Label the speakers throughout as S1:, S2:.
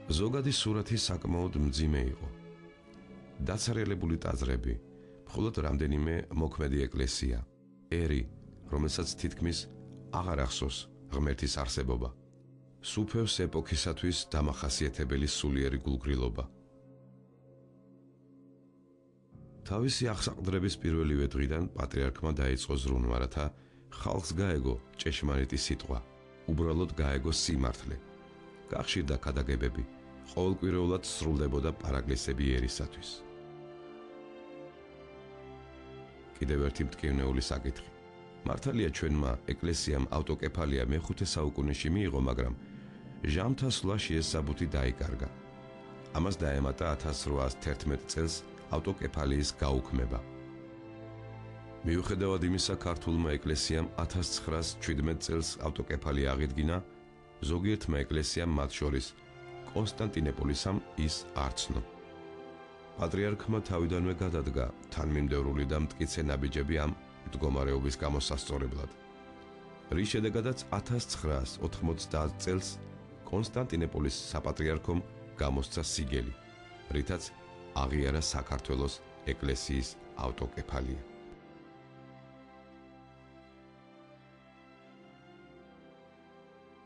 S1: ზოგადი სურათი საკმაოდ მძიმე იყო. დაცარელებული ტაძრები, მხოლოდ რამდენიმე მოქმედი ეკლესია, ერი, რომელსაც თითქმის აღარ ახსოვს ღმერთის არსებობა, სუფევს ეპოქისათვის დამახასიათებელი სულიერი გულგრილობა. თავისი აღსაყდრების პირველივე დღიდან პატრიარქმა დაიწყო ზრუნვა, რათა ხალხს გაეგო ჭეშმარიტი სიტყვა, უბრალოდ გაეგო სიმართლე. გახშირდა ქადაგებები, ყოველკვირეულად სრულდებოდა პარაკლისები ერისათვის. კიდევ ერთი მტკივნეული საკითხი. მართალია ჩვენმა ეკლესიამ ავტოკეფალია მე-5 საუკუნეში მიიღო, მაგრამ ჟამთასვლაში ეს საბუთი დაიკარგა. ამას დაემატა 1811 წელს ავტოკეფალიის გაუქმება. მიუხედავად იმისა, ქართულმა ეკლესიამ 1917 წელს ავტოკეფალია აღიდგინა, ზოგიერთმა ეკლესიამ, მათ შორის კონსტანტინოპოლისამ, ის არ ცნო. პატრიარქმა თავიდანვე გადადგა თანმიმდევრული და მტკიცე ნაბიჯები ამ მდგომარეობის გამოსასწორებლად, რის შედეგადაც 1990 წელს კონსტანტინოპოლის საპატრიარქომ გამოსცა სიგელი, რითაც აღიარა საქართველოს ეკლესიის ავტოკეფალია.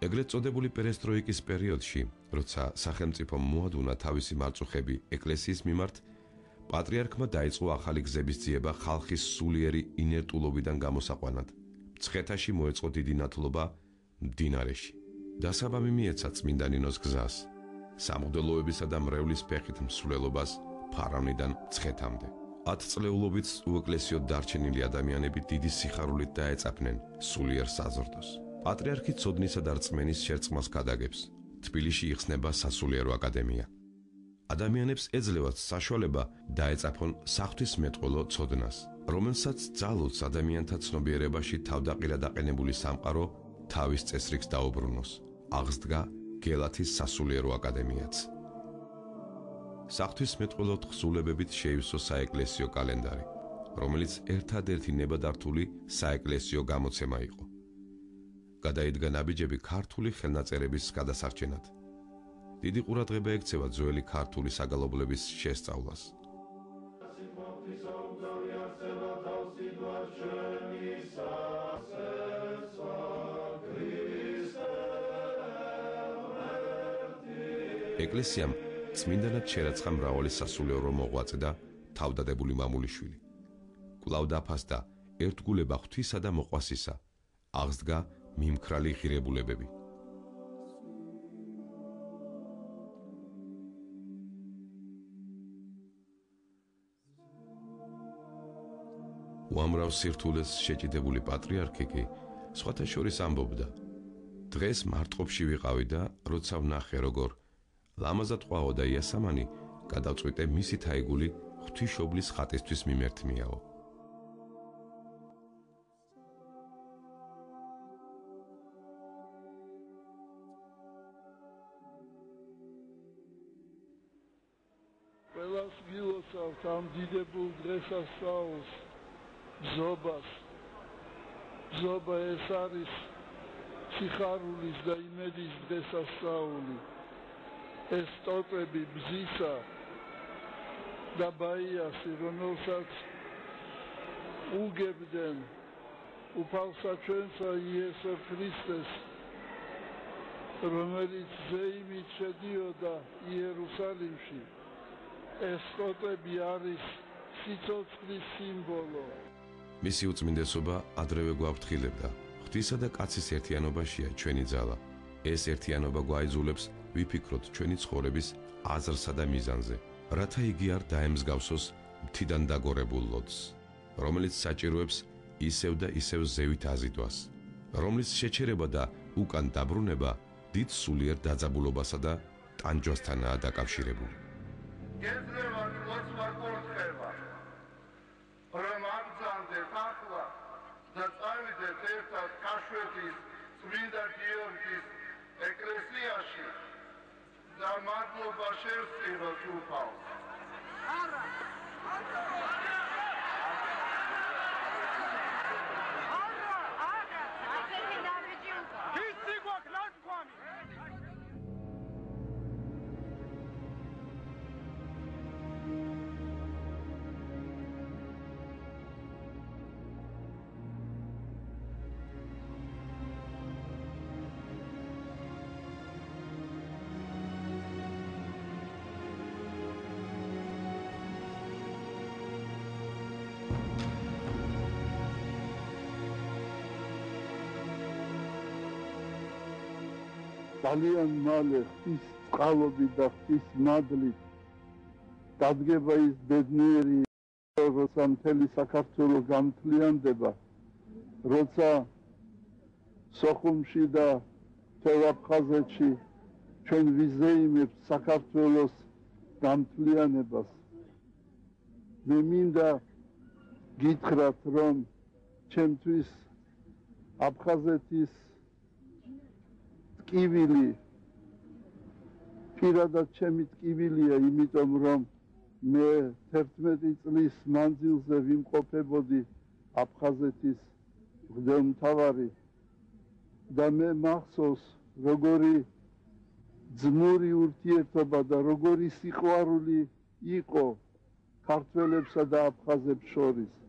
S1: ეგრეთ წოდებული პერესტროიკის პერიოდში, როცა სახელმწიფომ მოადუნა თავისი მარწუხები ეკლესიის მიმართ, პატრიარქმა დაიწყო ახალი გზების ძიება ხალხის სულიერი ინერტულობიდან გამოსაყვანად. მცხეთაში მოეწყო დიდი ნათლობა მდინარეში. დასაბამი მიეცა წმინდა ნინოს გზას, სამღვდელოებისა და მრევლის ფეხით მსვლელობას ფარავნიდან მცხეთამდე. 10 წლეულობით უეკლესიოდ დარჩენილი ადამიანები დიდი სიხარულით დაეწაფნენ სულიერ საზრდოს. პატრიარქი ცოდნისა და რწმენის შერწყმას ქადაგებს. თბილისში იხსნება სასულიერო აკადემია. ადამიანებს ეძლევათ საშუალება დაეწაფონ საღვთისმეტყველო ცოდნას, რომელსაც ძალუძს ადამიანთა ცნობიერებაში თავდაყირად აყენებული სამყარო თავის წესრიგს დაუბრუნოს. აღსდგა გელათის სასულიერო აკადემიაც. საღვთისმეტყველო თხზულებებით შეივსო საეკლესიო კალენდარი, რომელიც ერთადერთი ნებადართული საეკლესიო გამოცემა იყო. გადაიდგა ნაბიჯები ქართული ხელნაწერების გადასარჩენად. დიდი ყურადღება ექცევა ძველი ქართული საგალობლების შესწავლას. ეკლესიამ წმინდანად შერაცხა მრავალი სასულიერო მოღვაწე და თავდადებული მამულიშვილი. კვლავ დაფასდა ერთგულება ღვთისა და მოყვასისა, აღსდგა მიმქრალი ღირებულებები. უამრავ სირთულეს შეჭიდებული პატრიარქი კი სხვათა შორის ამბობდა: დღეს მარტყოფში ვიყავი და როცა ვნახე, როგორ ლამაზად ყვაო და იასამანი, გადავწყვიტე მისი თაიგული ღვთისმშობლის ხატისთვის მიმერთმიაო.
S2: ყველას გილოცავთ ამ დიდებულ დღესასწაულს, ბზობას. ბზობა ეს არის სიხარულის და იმედის დღესასწაული. ეს ტოტები ბზისა და ბაიასი, რომელსაც უგებდნენ უფალსა ჩვენსა იესო ქრისტეს, რომელიც ზეიმით შედიოდა იერუსალიმში. ეს ტოტები არის სიცოცხლის სიმბოლო.
S1: მისი უწმინდესობა ადრევე გვაფრთხილებდა: ღვთისა და კაცის ერთიანობაშია ჩვენი ძალა. ეს ერთიანობა გვაიძულებს ვიფიქროთ ჩვენი ცხოვრების აზრსა და მიზანზე, რათა იგი არ დაემსგავსოს მთიდან დაგორებულ ლოდს, რომელიც საჭიროებს ისევ და ისევ ზევით აზიდვას, რომლის შეჩერება და უკან დაბრუნება დიდ სულიერ დაძაბულობასა და ტანჯვასთანაა დაკავშირებული.
S3: გეძლევათ ლოცვა კურთხევა, რომ აბრძანდეთ ახლა და წავიდეთ ერთად ქაშვეთის წმინდა გიორგის ეკლესიაში და მადლობა შევსწიროთ უფალს. არა!
S2: ძალიან მალე ღვთის წყალობით და ღვთის მადლით დადგება ის ბედნიერი, როცა მთელი საქართველო გამთლიანდება, როცა სოხუმში და მთელ აფხაზეთში ჩვენ ვიზეიმებთ საქართველოს გამთლიანებას. მე მინდა გითხრათ, რომ ჩემთვის აფხაზეთის ტკივილი პირადად ჩემი ტკივილია, იმიტომ რომ მე 11 წლის მანძილზე ვიმყოფებოდი აფხაზეთის მღვდელმთავარი და მე მახსოვს, როგორი ძმური ურთიერთობა და როგორი სიყვარული იყო ქართველებსა და აფხაზებს შორის.